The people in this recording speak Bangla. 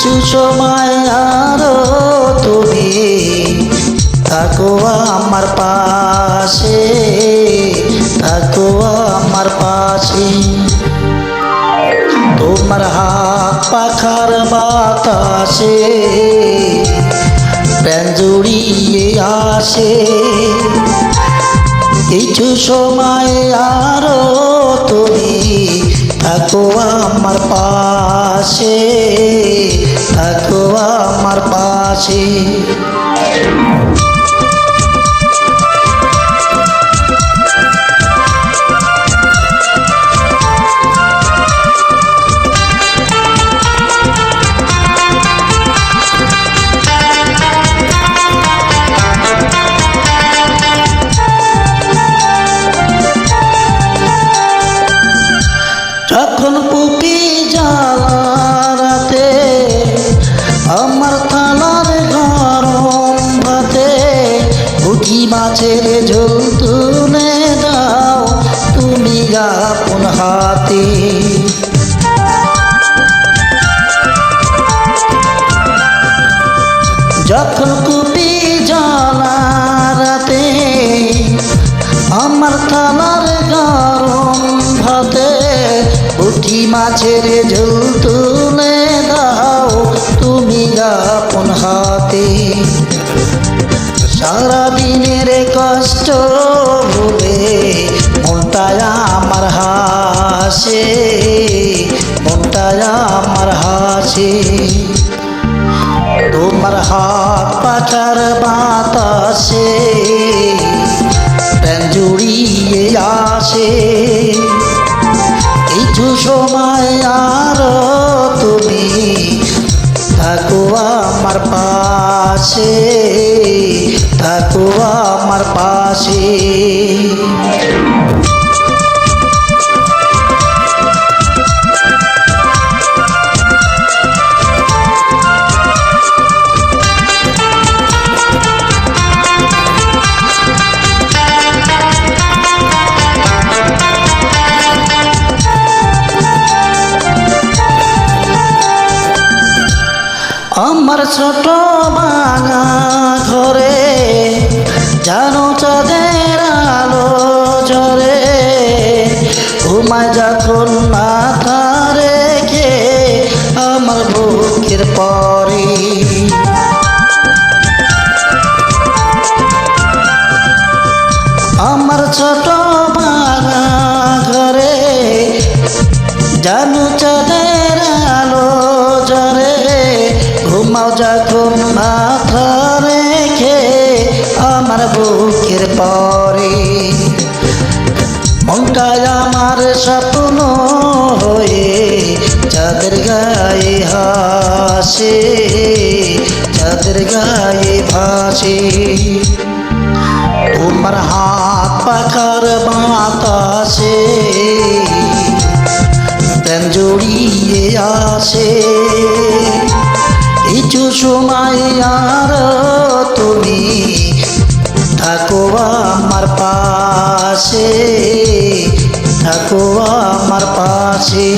কিছু সময় আরো তুমি থাকো আমার পাশে, থাকো আমার পাশে। তোমার হাত পাখার বাতাসে প্রাণ জুড়িয়ে আসে। কিছু সময় আরো তুমি থাকো আমার পাশে, থাকো আমার পাশে। যখন পুপি জ্বালাতে আমার থালার গরম ভাতে পুঁটি মাছের ঝোল তুলে দাও তুমি আপন হাতে। যখন পুপি জ্বালাতে আমার থালার গরম ভাতে পুঁটি মাছের ঝোল তুলে দাও তুমি আপন হাতে। সারাদিনের কষ্ট ভুলে মনটা আমার হাসে, মনটা আমার হাসে। তোমার হাত পাখার বাতাসে প্রাণ জুড়িয়ে আসে। কিছু সময় আরো তুমি থাকো আমার পাশে, থাকো আমার পাশে। আমার ছোট ভাঙা ঘরে জানো চাঁদের আলো ঝরে, ঘুমায় যখন মাথা রেখে আমার বুকের পরে। আমার ছোট ভাঙা ঘরে জানো চাঁদের আলো ঝরে, ঘুমাও যখন মাথা রেখে আমার বুকের পরে। মনটা আমার স্বপ্ন হয়ে চাঁদের গায়ে হাসে, চাঁদের গায়ে ভাসে। তোমার হাত পাখার বাতাসে প্রাণ জড়িয়ে আসে। কিছু সময় আরো তুমি থাকো আমার পাশে, থাকো আমার পাশে।